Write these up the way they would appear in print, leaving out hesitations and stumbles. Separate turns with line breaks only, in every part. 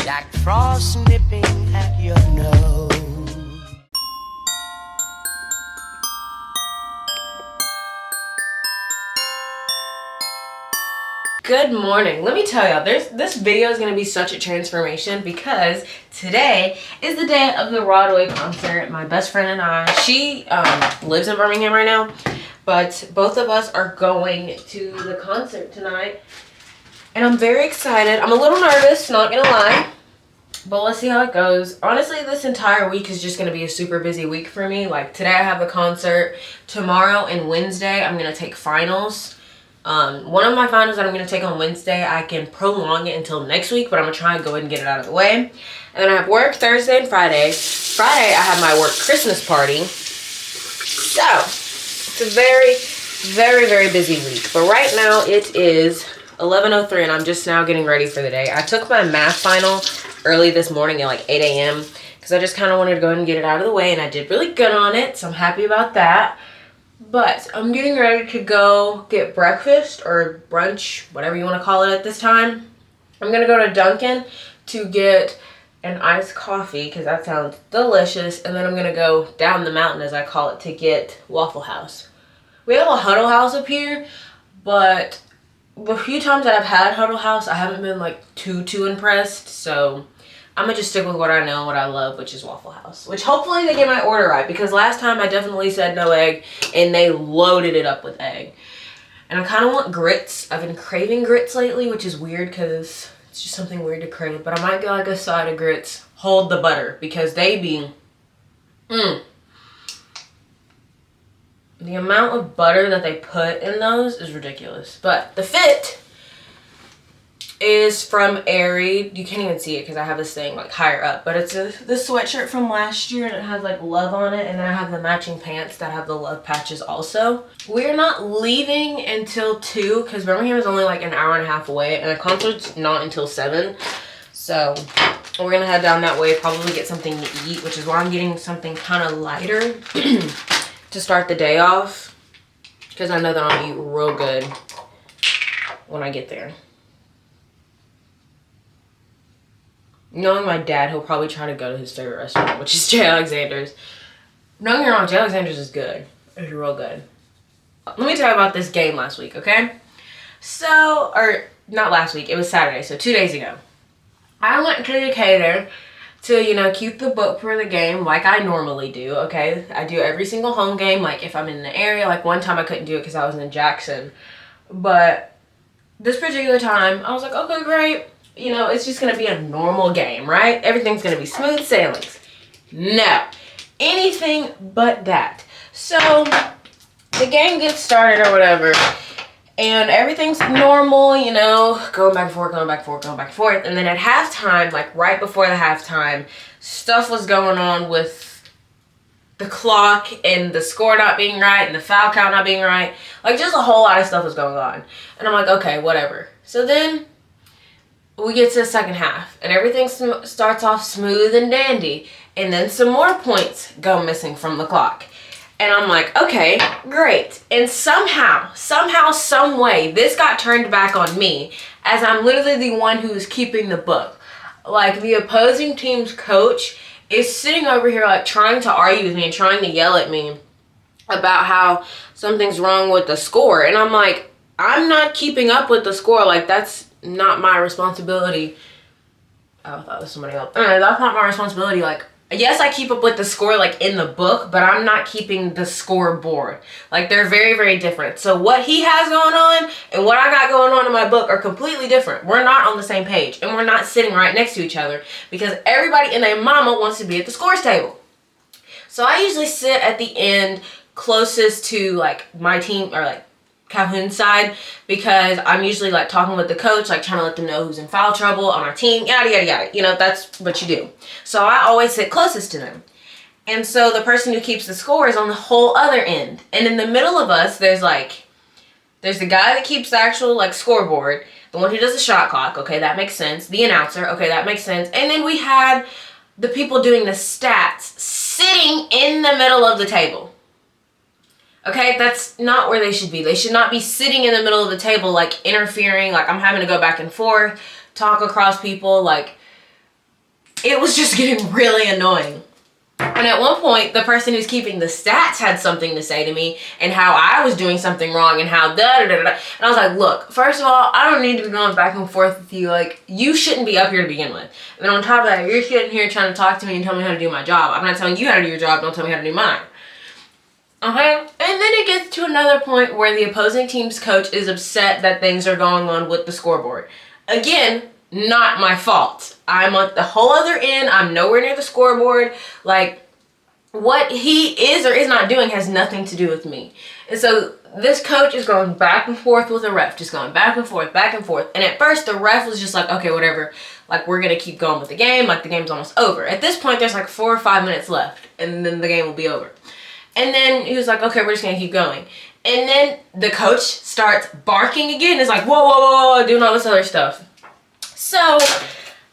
like frost nipping at your nose.
Good morning. Let me tell y'all, this video is going to be such a transformation because today is the day of the Broadway concert. My best friend and I, she lives in Birmingham right now, but both of us are going to the concert tonight. And I'm very excited. I'm a little nervous, not going to lie, but let's see how it goes. Honestly, this entire week is just going to be a super busy week for me. Like today I have a concert. Tomorrow and Wednesday I'm going to take finals. One of my finals that I'm going to take on Wednesday, I can prolong it until next week, but I'm going to try and go ahead and get it out of the way. And then I have work Thursday and Friday. Friday, I have my work Christmas party. So, it's a very, very, very busy week. But right now, it is 11:03, and I'm just now getting ready for the day. I took my math final early this morning at like 8 a.m. because I just kind of wanted to go ahead and get it out of the way, and I did really good on it, so I'm happy about that. But I'm getting ready to go get breakfast or brunch, whatever you want to call it at this time. I'm going to go to Dunkin' to get an iced coffee because that sounds delicious. And then I'm going to go down the mountain, as I call it, to get Waffle House. We have a Huddle House up here, but the few times that I've had Huddle House, I haven't been like too impressed. So I'm going to just stick with what I know and what I love, which is Waffle House. Which hopefully they get my order right, because last time I definitely said no egg and they loaded it up with egg. And I kind of want grits. I've been craving grits lately, which is weird because it's just something weird to crave. But I might get like a side of grits. Hold the butter, because they be... The amount of butter that they put in those is ridiculous. But the fit is from Aerie. You can't even see it because I have this thing like higher up, but it's this sweatshirt from last year, and it has like love on it, and then I have the matching pants that have the love patches also. We're not leaving until 2 because Birmingham is only like an hour and a half away, and the concert's not until 7. So we're gonna head down that way, probably get something to eat, which is why I'm getting something kind of lighter to start the day off, because I know that I'll eat real good when I get there. Knowing my dad, he'll probably try to go to his favorite restaurant, which is J. Alexander's. Don't get me wrong, J. Alexander's is good. It's real good. Let me tell you about this game last week, okay? So, or not last week, it was Saturday, so 2 days ago. I went to Decatur to, you know, keep the book for the game like I normally do, okay? I do every single home game, like if I'm in the area. Like one time I couldn't do it because I was in Jackson. But this particular time, I was like, okay, great. You know, it's just going to be a normal game, right? Everything's going to be smooth sailings. No. Anything but that. So, the game gets started or whatever, and everything's normal, you know, going back and forth, going back and forth, going back and forth. And then at halftime, like right before the halftime, stuff was going on with the clock and the score not being right and the foul count not being right. Like, just a whole lot of stuff was going on. And I'm like, okay, whatever. So then we get to the second half, and everything starts off smooth and dandy, and then some more points go missing from the clock. And I'm like, okay, great. And somehow, some way, this got turned back on me, as I'm literally the one who's keeping the book. Like, the opposing team's coach is sitting over here, like, trying to argue with me and trying to yell at me about how something's wrong with the score. And I'm like, I'm not keeping up with the score. Like, that's not my responsibility. Oh, I thought it was somebody else. That's not my responsibility. Like, yes, I keep up with the score, like, in the book, but I'm not keeping the scoreboard. Like, they're very, very different. So what he has going on and what I got going on in my book are completely different. We're not on the same page, and we're not sitting right next to each other, because everybody and their mama wants to be at the scores table. So I usually sit at the end closest to, like, my team, or, like, Calhoun's side, because I'm usually like talking with the coach, like trying to let them know who's in foul trouble on our team, yada yada yada. You know, that's what you do. So I always sit closest to them. And so the person who keeps the score is on the whole other end. And in the middle of us, there's the guy that keeps the actual like scoreboard, the one who does the shot clock, okay, that makes sense. The announcer, okay, that makes sense. And then we had the people doing the stats sitting in the middle of the table. Okay, that's not where they should be. They should not be sitting in the middle of the table, like, interfering. Like, I'm having to go back and forth, talk across people. Like, it was just getting really annoying. And at one point, the person who's keeping the stats had something to say to me and how I was doing something wrong and how da-da-da-da. And I was like, look, first of all, I don't need to be going back and forth with you. Like, you shouldn't be up here to begin with. And then on top of that, you're sitting here trying to talk to me and tell me how to do my job. I'm not telling you how to do your job. Don't tell me how to do mine. Okay? And then it gets to another point where the opposing team's coach is upset that things are going on with the scoreboard. Again, not my fault. I'm at the whole other end. I'm nowhere near the scoreboard. Like, what he is or is not doing has nothing to do with me. And so this coach is going back and forth with the ref, just going back and forth, back and forth. And at first the ref was just like, okay, whatever. Like, we're going to keep going with the game. Like, the game's almost over. At this point, there's like 4 or 5 minutes left, and then the game will be over. And then he was like, okay, we're just going to keep going. And then the coach starts barking again. It's like, whoa, whoa, whoa, whoa, doing all this other stuff. So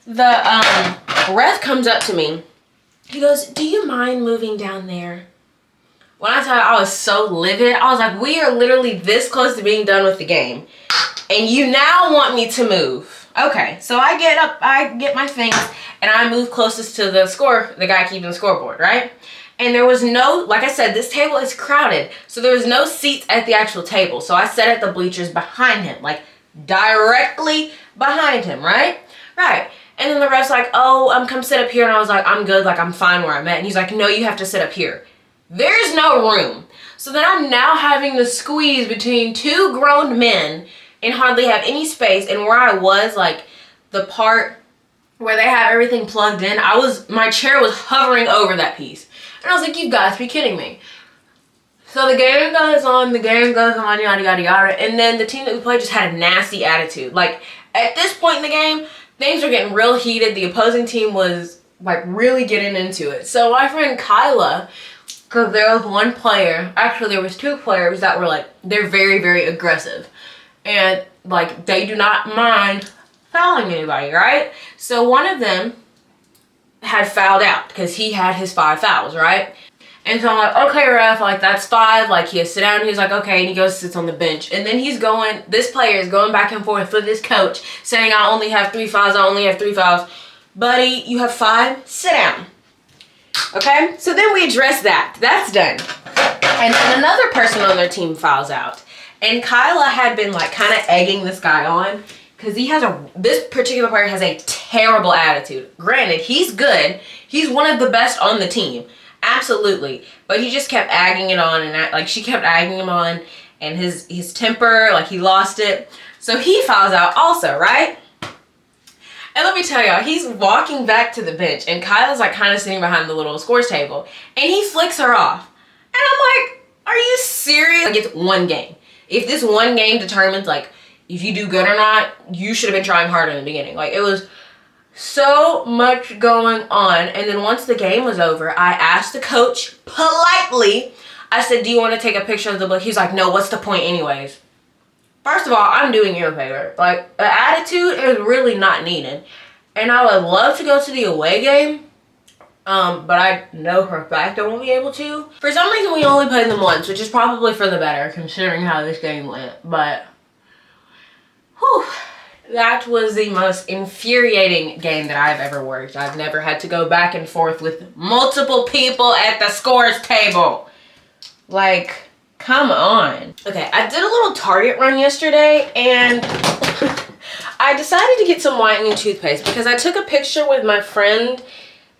the ref comes up to me. He goes, do you mind moving down there? When I tell you, I was so livid. I was like, we are literally this close to being done with the game. And you now want me to move. Okay, so I get up, I get my things, and I move closest to the guy keeping the scoreboard, right? And there was no, like I said, this table is crowded. So there was no seats at the actual table. So I sat at the bleachers behind him, like directly behind him, right? Right. And then the ref's like, oh, come sit up here. And I was like, I'm good. Like, I'm fine where I'm at. And he's like, no, you have to sit up here. There's no room. So then I'm now having to squeeze between 2 grown men and hardly have any space. And where I was, like, the part where they have everything plugged in, my chair was hovering over that piece. And I was like, you guys be kidding me. So the game goes on, yada, yada, yada. And then the team that we played just had a nasty attitude. Like, at this point in the game, things were getting real heated. The opposing team was, like, really getting into it. So my friend Kyla, because there was one player, actually there was 2 players that were, like, they're very, very aggressive. And, like, they do not mind fouling anybody, right? So one of them had fouled out because he had his 5 fouls, right? And so I'm like, okay, ref, like, that's 5. Like, he has to sit down. He's like, okay. And he goes, sits on the bench. And then this player is going back and forth with this coach saying, I only have 3 fouls. I only have 3 fouls. Buddy, you have 5. Sit down. Okay? So then we address that. That's done. And then another person on their team fouls out. And Kyla had been, like, kind of egging this guy on because this particular player has a terrible attitude. Granted, he's good. He's one of the best on the team. Absolutely. But he just kept egging it on, and like, she kept egging him on, and his temper, like, he lost it. So he fouls out also, right? And let me tell y'all, he's walking back to the bench, and Kyla's, like, kind of sitting behind the little scores table, and he flicks her off. And I'm like, are you serious? Like, it's one game. If this one game determines, like, if you do good or not, you should have been trying harder in the beginning. Like, it was so much going on. And then once the game was over, I asked the coach politely, I said, do you want to take a picture of the book? He's like, no, what's the point anyways? First of all, I'm doing you a favor. Like, the attitude is really not needed. And I would love to go to the away game, but I know for a fact I won't be able to. For some reason, we only played them once, which is probably for the better considering how this game went. But, whew. That was the most infuriating game that I've ever worked. I've never had to go back and forth with multiple people at the scores table. Like, come on. Okay, I did a little Target run yesterday, and I decided to get some whitening toothpaste because I took a picture with my friend.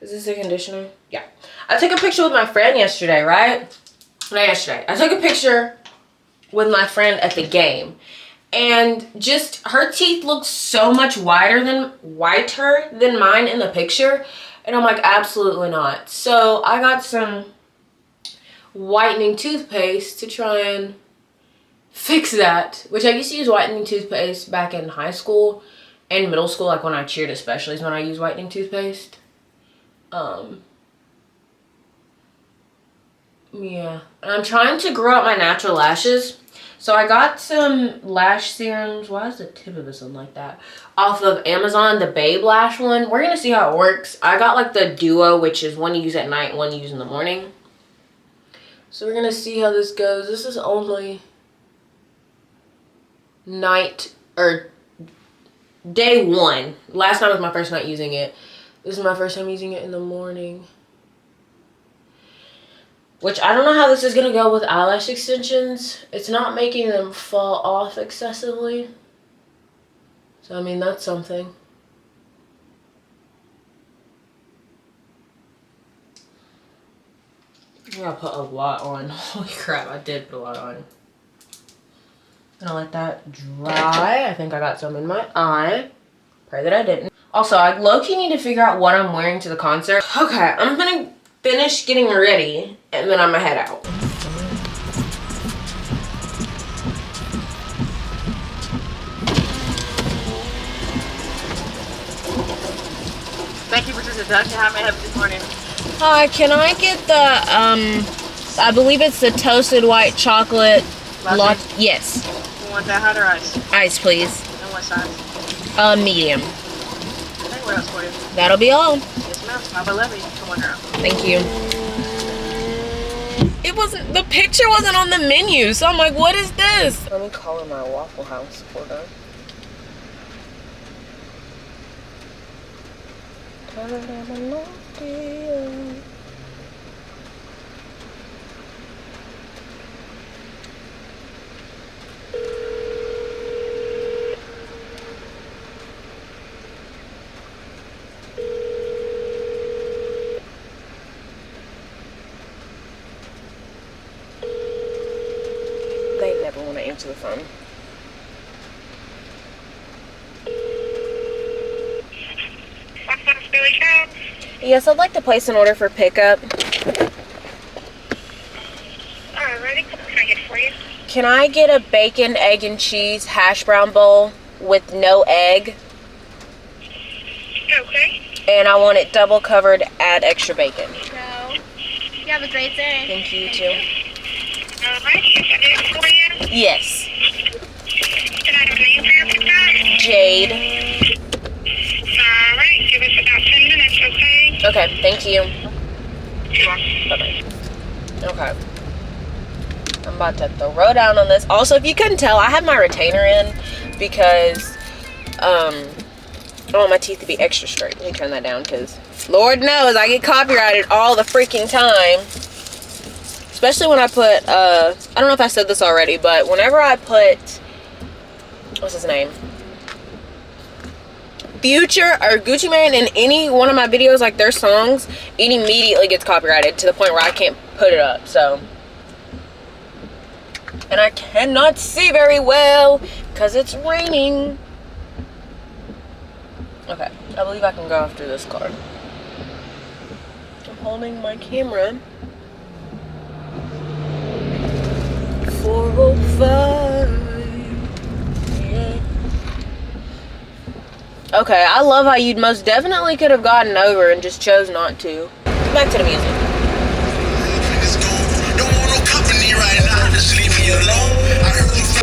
Is this a conditioner? Yeah. I took a picture with my friend yesterday, right? Not yesterday. I took a picture with my friend at the game. And just, her teeth look so much whiter than mine in the picture. And I'm like, absolutely not. So I got some whitening toothpaste to try and fix that. Which I used to use whitening toothpaste back in high school and middle school. Like when I cheered especially is when I use whitening toothpaste. Yeah. And I'm trying to grow out my natural lashes. So I got some lash serums. Why is the tip of this one like that? Off of Amazon, the Babe Lash one. We're going to see how it works. I got like the duo, which is one you use at night and one you use in the morning. So we're going to see how this goes. This is only day 1. Last night was my first night using it. This is my first time using it in the morning. Which, I don't know how this is going to go with eyelash extensions. It's not making them fall off excessively. So, I mean, that's something. I think I put a lot on. Holy crap, I did put a lot on. Gonna let that dry. I think I got some in my eye. Pray that I didn't. Also, I low-key need to figure out what I'm wearing to the concert. Okay, I'm gonna finish getting ready and then I'm gonna head out.
Thank you for this introduction. How may I help you this morning?
Hi, can I get the, I believe it's the toasted white chocolate latte? Yes.
You want that hot or ice?
Ice, please.
And what size?
Medium.
Okay, what else for you?
That'll be all.
Yes, ma'am. Have a lovely. Come on, girl.
Thank you. It wasn't, the picture wasn't on the menu, so I'm like, what is this? Let me call in my Waffle House. Hold on. They never want to answer the phone. Yes, I'd like to place an order for pickup.
Alrighty, what can I get for you?
Can I get a bacon, egg, and cheese hash brown bowl with no egg?
Okay.
And I want it double covered, add extra bacon.
So, you have a great day.
Thank you, too.
Alright, can I get it for you?
Yes.
Can I have a name for your pickup?
Jade.
Alright, give us about 10 minutes, okay?
Okay, thank you.
Sure.
Bye-bye. Okay. I'm about to throw down on this. Also, if you couldn't tell, I have my retainer in because I want my teeth to be extra straight. Let me turn that down because Lord knows I get copyrighted all the freaking time. Especially when I put, I don't know if I said this already, but whenever I put, what's his name? Future or Gucci Mane in any one of my videos, like their songs, it immediately gets copyrighted to the point where I can't put it up, so. And I cannot see very well because it's raining. Okay, I believe I can go after this car. I'm holding my camera. 405. Yeah. Okay, I love how you most definitely could have gotten over and just chose not to. Back to the music.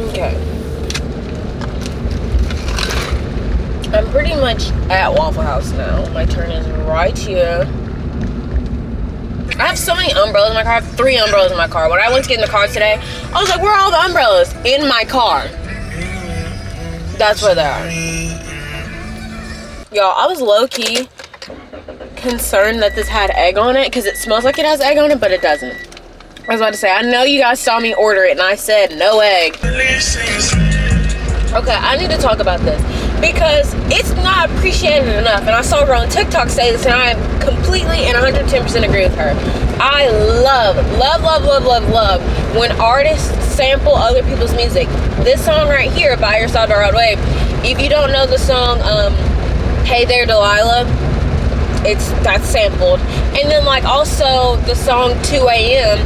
Okay. I'm pretty much at Waffle House now. My turn is right here. I have so many umbrellas in my car. I have 3 umbrellas in my car. When I went to get in the car today, I was like, where are all the umbrellas? In my car. That's where they are. Y'all, I was low-key concerned that this had egg on it because it smells like it has egg on it, but it doesn't. I was about to say, I know you guys saw me order it and I said no egg. Okay, I need to talk about this because it's not appreciated enough. And I saw her on TikTok say this and I am completely and 110% agree with her. I love when artists sample other people's music. This song right here, By Your Side, Road Wave. If you don't know the song, Hey There Delilah, that's sampled. And then like also the song 2 AM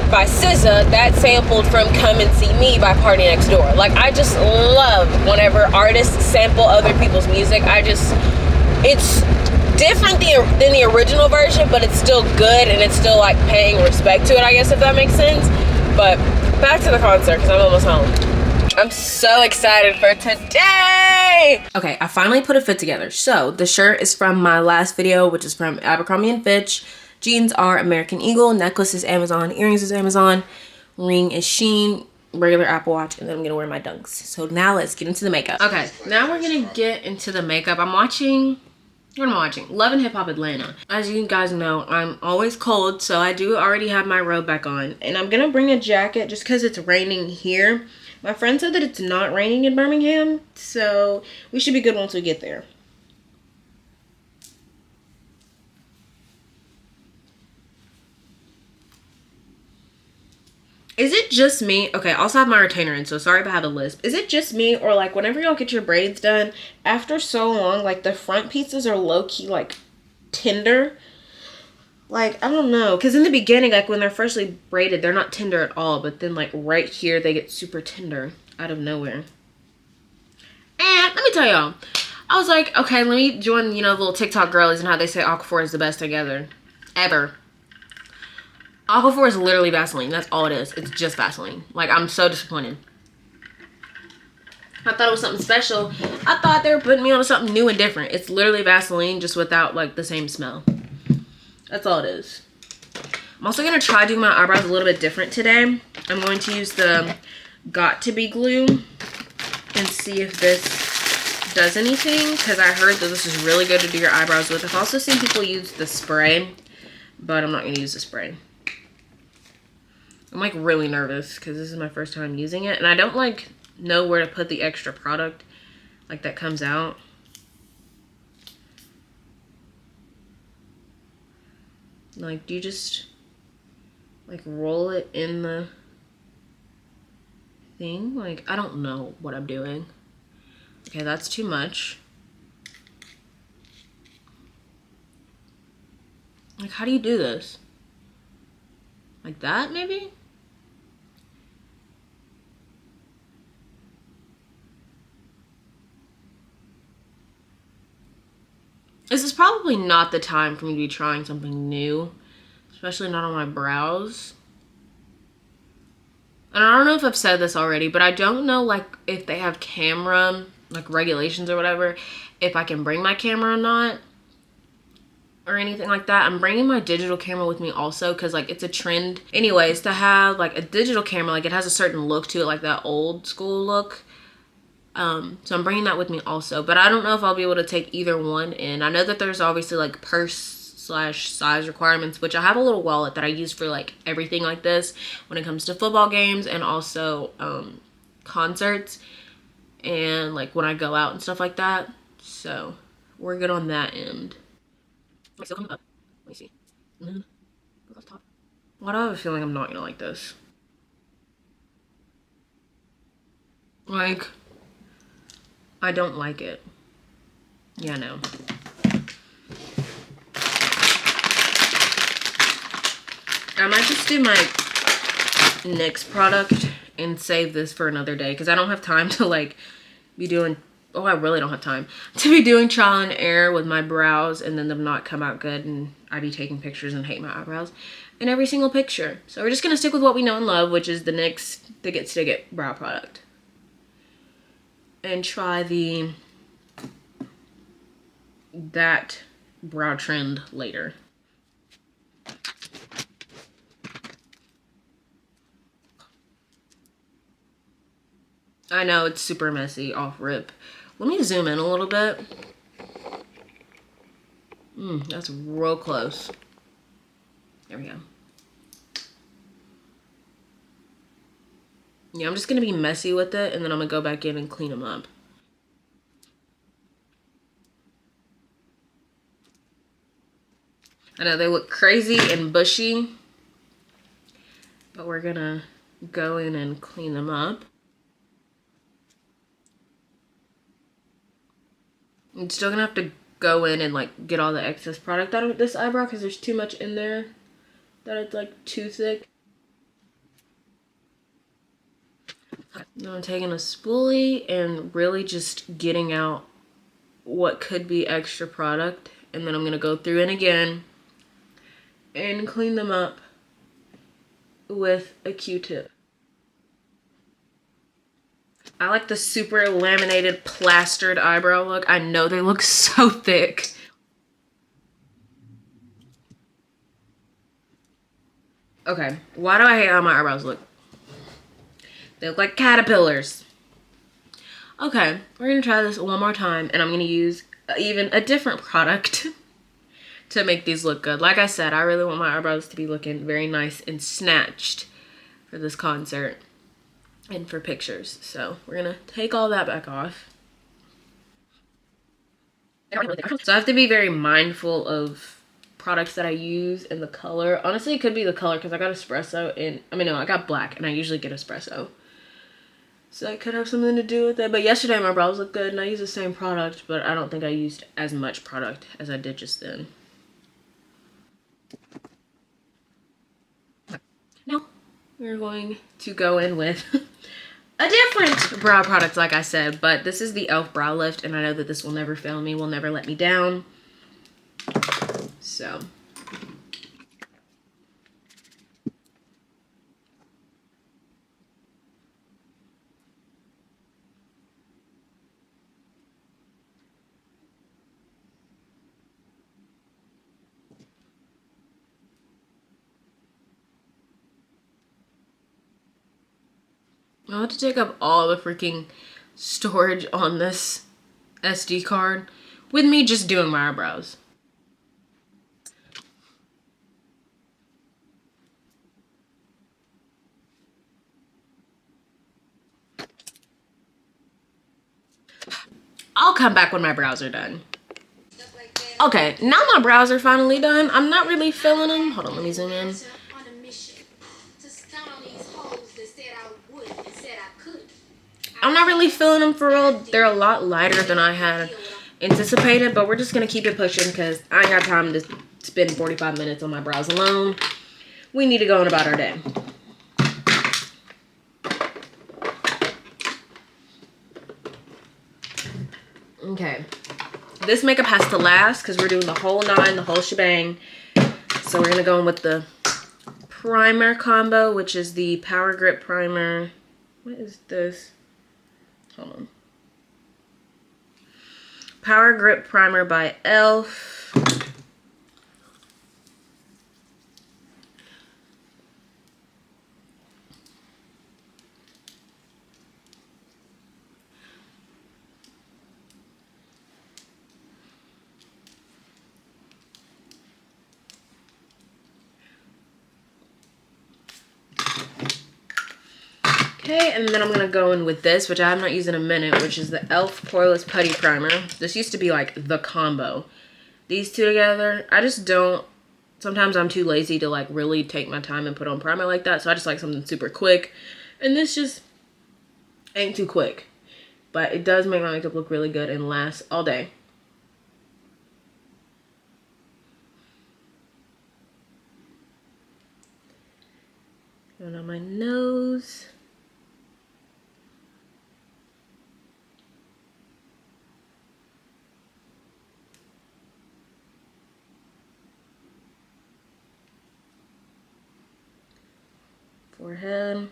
by SZA, that's sampled from Come and See Me by Party Next Door. Like I just love whenever artists sample other people's music. It's different than the original version, but it's still good and it's still like paying respect to it, I guess, if that makes sense. But back to the concert because I'm almost home. I'm so excited for today. Okay, I finally put a fit together. So the shirt is from my last video, which is from Abercrombie & Fitch. Jeans are American Eagle. Necklace is Amazon. Earrings is Amazon. Ring is Shein. regular Apple Watch, and then I'm gonna wear my Dunks. So now let's get into the makeup. Okay, now we're gonna get into the makeup. I'm watching, what am I watching? Love and Hip Hop Atlanta. As you guys know, I'm always cold, so I do already have my robe back on. And I'm gonna bring a jacket just because it's raining here. My friend said that it's not raining in Birmingham, so we should be good once we get there. Is it just me? Okay, I also have my retainer in, so sorry if I have a lisp. Is it just me, or like whenever y'all get your braids done, after so long, like the front pieces are low-key like tender? Like, I don't know, because in the beginning, like when they're freshly braided, they're not tender at all, but then like right here, they get super tender out of nowhere. And let me tell y'all, I was like, okay, let me join, you know, the little TikTok girlies and how they say Aquaphor is the best together ever. Aquaphor is literally Vaseline. That's all it is. It's just Vaseline. Like, I'm so disappointed. I thought it was something special. I thought they were putting me on something new and different. It's literally Vaseline, just without, like, the same smell. That's all it is. I'm also going to try doing my eyebrows a little bit different today. I'm going to use the Got To Be glue and see if this does anything, because I heard that this is really good to do your eyebrows with. I've also seen people use the spray, but I'm not going to use the spray. I'm like really nervous because this is my first time using it, and I don't like know where to put the extra product like that comes out. Like, do you just like roll it in the thing? Like, I don't know what I'm doing. Okay, that's too much. Like, how do you do this? Like that, maybe? This is probably not the time for me to be trying something new, especially not on my brows. And I don't know if I've said this already, but I don't know, like, if they have camera, like, regulations or whatever, if I can bring my camera or not, or anything like that. I'm bringing my digital camera with me also, because, like, it's a trend anyways to have, like, a digital camera. Like, it has a certain look to it, like that old school look. So I'm bringing that with me also, but I don't know if I'll be able to take either one in. I know that there's obviously like purse/size requirements, which I have a little wallet that I use for like everything like this when it comes to football games and also concerts and like when I go out and stuff like that. So we're good on that end. Am I still coming up? Let me see. And then go off top. Why do I have a feeling I'm not gonna like this? Like, I don't like it. Yeah, no. I might just do my NYX product and save this for another day, because I don't have time to like be doing, oh, I really don't have time to be doing trial and error with my brows and then them not come out good and I be taking pictures and hate my eyebrows in every single picture. So we're just gonna stick with what we know and love, which is the NYX Thick It Stick It brow product. And try that brow trend later. I know it's super messy off rip. Let me zoom in a little bit. That's real close. There we go. Yeah, I'm just gonna be messy with it, and then I'm gonna go back in and clean them up. I know they look crazy and bushy, but we're gonna go in and clean them up. I'm still gonna have to go in and like get all the excess product out of this eyebrow because there's too much in there that it's like too thick. Now I'm taking a spoolie and really just getting out what could be extra product, and then I'm gonna go through it again and clean them up with a Q-tip. I like the super laminated plastered eyebrow look. I know they look so thick. Okay, why do I hate how my eyebrows look? They look like caterpillars. Okay, we're gonna try this one more time, and I'm gonna use even a different product to make these look good. Like I said, I really want my eyebrows to be looking very nice and snatched for this concert and for pictures. So we're gonna take all that back off. So I have to be very mindful of products that I use and the color. Honestly, it could be the color because I got espresso and I got black, and I usually get espresso. So that could have something to do with it. But yesterday my brows looked good and I used the same product, but I don't think I used as much product as I did just then. Now we're going to go in with a different brow product, like I said, but this is the e.l.f. Brow Lift, and I know that this will never fail me, will never let me down. So I'll have to take up all the freaking storage on this SD card with me just doing my eyebrows. I'll come back when my brows are done. Okay, now my brows are finally done. I'm not really feeling them. Hold on, let me zoom in. I'm not really feeling them for real. They're a lot lighter than I had anticipated, but we're just gonna keep it pushing because I ain't got time to spend 45 minutes on my brows alone. We need to go on about our day. Okay, this makeup has to last because we're doing the whole 9, the whole shebang. So we're gonna go in with the primer combo, which is the Power Grip Primer. What is this? Hold on. Power Grip Primer by e.l.f. Okay, and then I'm going to go in with this, which I have not used in a minute, which is the e.l.f. Poreless Putty Primer. This used to be like the combo. These two together, I just don't, sometimes I'm too lazy to like really take my time and put on primer like that, so I just like something super quick. And this just ain't too quick. But it does make my makeup look really good and last all day. Going on my nose. Forehead.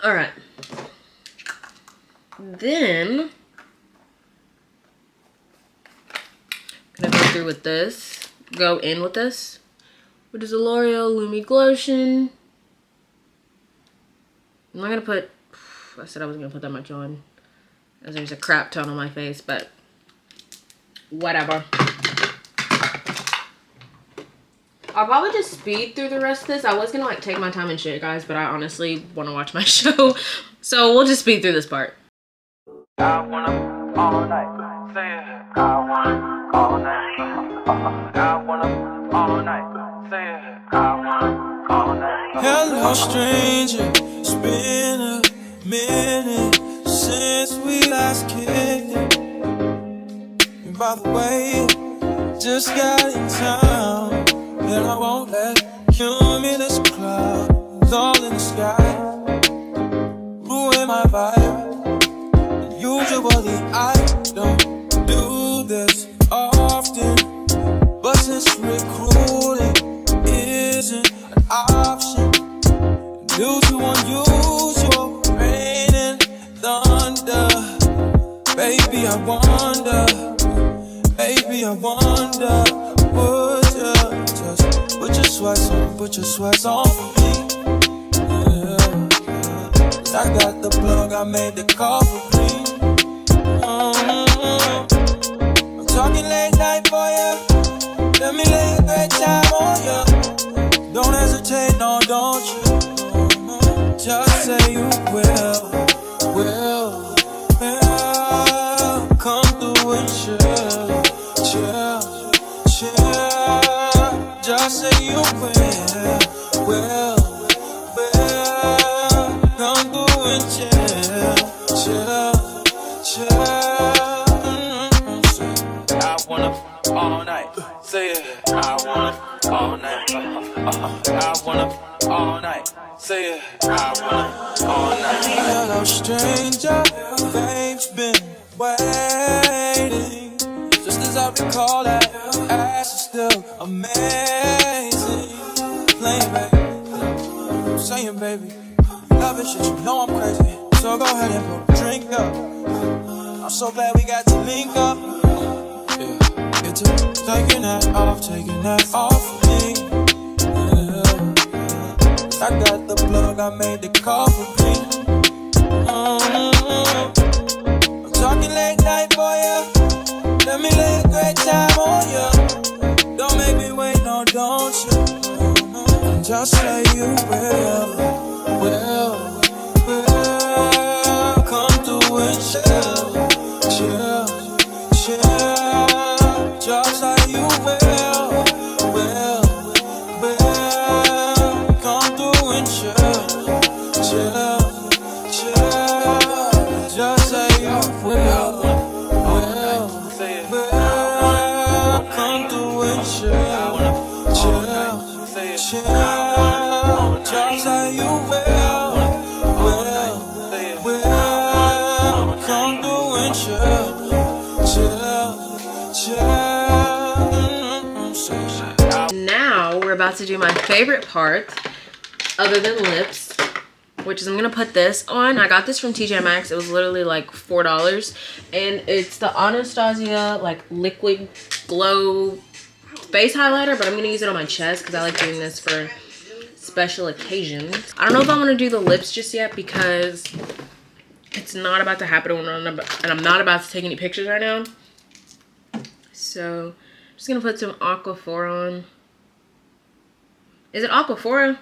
All right. Then I'm gonna go through with this. Go in with this, which is a L'Oreal Lumi Glotion. I'm not gonna put. I said I wasn't gonna put that much on, as there's a crap ton on my face, but whatever. I'll probably just speed through the rest of this. I was gonna like take my time and shit, guys, but I honestly want to watch my show, so we'll just speed through this part.
I wanna all night. Say it. I wanna all night. I wanna all night. Say it. I wanna all night.
Hello, stranger. It's been a minute since we last kicked. And by the way, just got in town. And I won't let cumulus clouds all in the sky. my vibe. Usually I don't do this often, but since recruiting isn't an option, due to unusual rain and thunder, baby I wonder, would you just put your sweats on for me? Yeah. I got the plug, I made the call for me. I'm talking late night for ya. Let me lay a great time on ya. Don't hesitate, no, don't you? Just say you will. Come through and chill. Just say you will. Come through and chill.
I wanna all night. Say it. I wanna all night. I wanna all night. Say it. I wanna all night.
Hello, stranger. Babe's been waiting. Just as I recall that ass is still amazing. Playing, baby. Saying, baby. Love it, shit, you know I'm crazy. So go ahead and put a drink up. I'm so glad we got to link up. Yeah, get to taking that off of me. Yeah. I got the plug, I made the call for me. I'm talking late night for ya. Let me lay a great time on ya. Don't make me wait, no, don't you? Just say you will. Come through and chill. Just say you will. Come through and chill. Just say you will. Come through and chill. Just say you will. Come through and chill.
Now we're about to do my favorite part, other than lips, which is I'm gonna put this on. I got this from TJ Maxx. It was literally like $4, and it's the Anastasia like liquid glow face highlighter, but I'm gonna use it on my chest because I like doing this for special occasions. I don't know if I'm gonna do the lips just yet because it's not about to happen and I'm not about to take any pictures right now. So I'm just gonna put some Aquaphor on. Is it Aquaphor?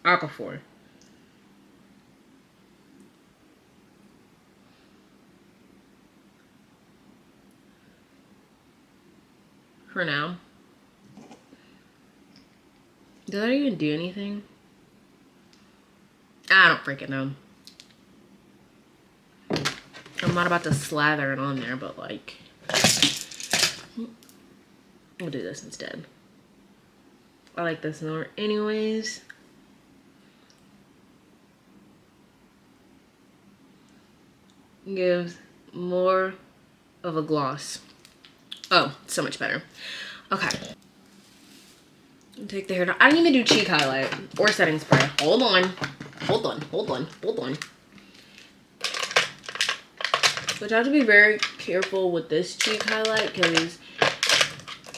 Aquaphor. For now. Did that even do anything? I don't freaking know. I'm not about to slather it on there, but like, we'll do this instead. I like this more anyways. Gives more of a gloss. Oh, so much better. Okay. Take the hair down. I didn't even do cheek highlight or setting spray. Hold on. But I have to be very careful with this cheek highlight because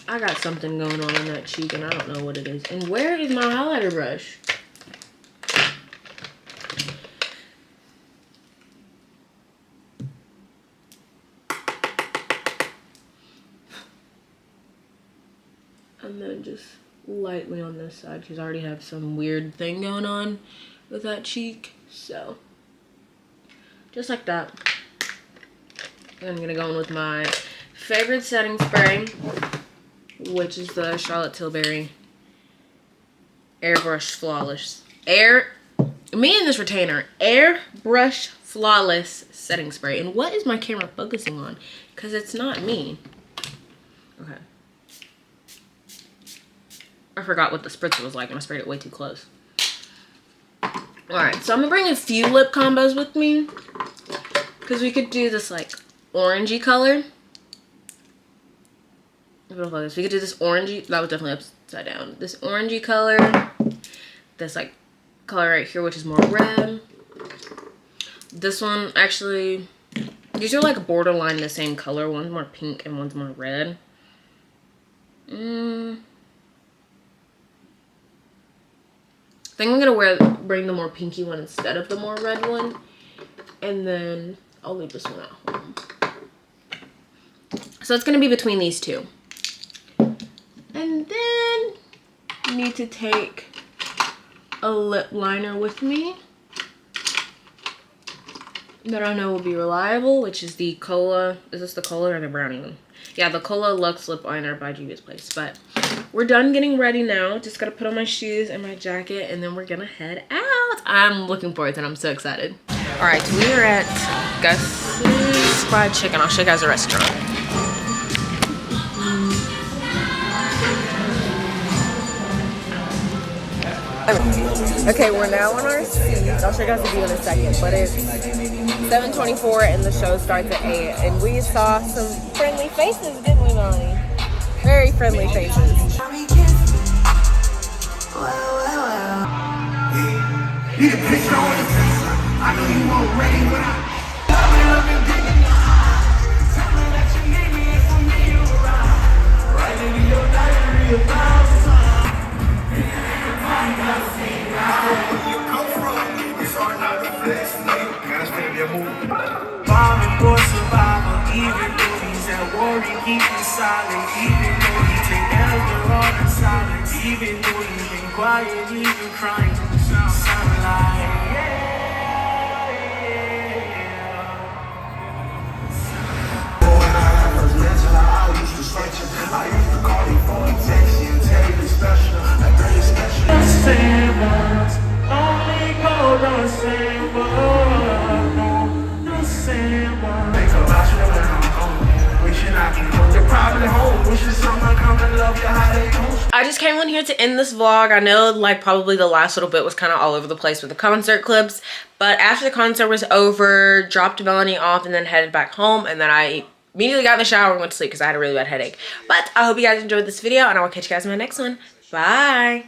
I got something going on in that cheek and I don't know what it is. And where is my highlighter brush? And then just lightly on this side because I already have some weird thing going on with that cheek. So just like that. I'm gonna go in with my favorite setting spray, which is the Charlotte Tilbury Airbrush Flawless me and this retainer Airbrush Flawless setting spray. And what is my camera focusing on? Because it's not me. Okay, I forgot what the spritzer was like and I sprayed it way too close. Alright, so I'm gonna bring a few lip combos with me. Because we could do this like orangey color. We could do this orangey, that was definitely upside down. This orangey color. This like color right here, which is more red. This one, actually, these are like borderline the same color. One's more pink and one's more red. I think I'm gonna bring the more pinky one instead of the more red one. And then I'll leave this one at home. So it's gonna be between these two. And then I need to take a lip liner with me that I know will be reliable, which is the Cola. Is this the Cola or the brownie one? Yeah, the Cola Luxe Lip Liner by Juvia's Place. But we're done getting ready now. Just gotta put on my shoes and my jacket, and then we're gonna head out. I'm looking forward to it. I'm so excited. All right, so we are at Gus's Fried Chicken. I'll show you guys the restaurant. Okay, we're now on our seats. I'll show you guys the view in a second, but it's 7:24 and the show starts at 8. And we saw some friendly faces, didn't we, Melanie? Very friendly faces.
Bombing for survival, even though he's at war, he keeps me silent. Even though he take elder on the silence, even though he's been quiet, he's been crying to the sunlight. I used to call him for attention, tell you special, like very special. The same ones, only go the same ones, the same ones. Think about you when I'm home, wishing I can go. You're probably home, wishing someone come and love you how they do.
I just came on here to end this vlog. I know like probably the last little bit was kind of all over the place with the concert clips, but after the concert was over, dropped Melanie off and then headed back home, and then I immediately got in the shower and went to sleep because I had a really bad headache. But I hope you guys enjoyed this video, and I will catch you guys in my next one. Bye.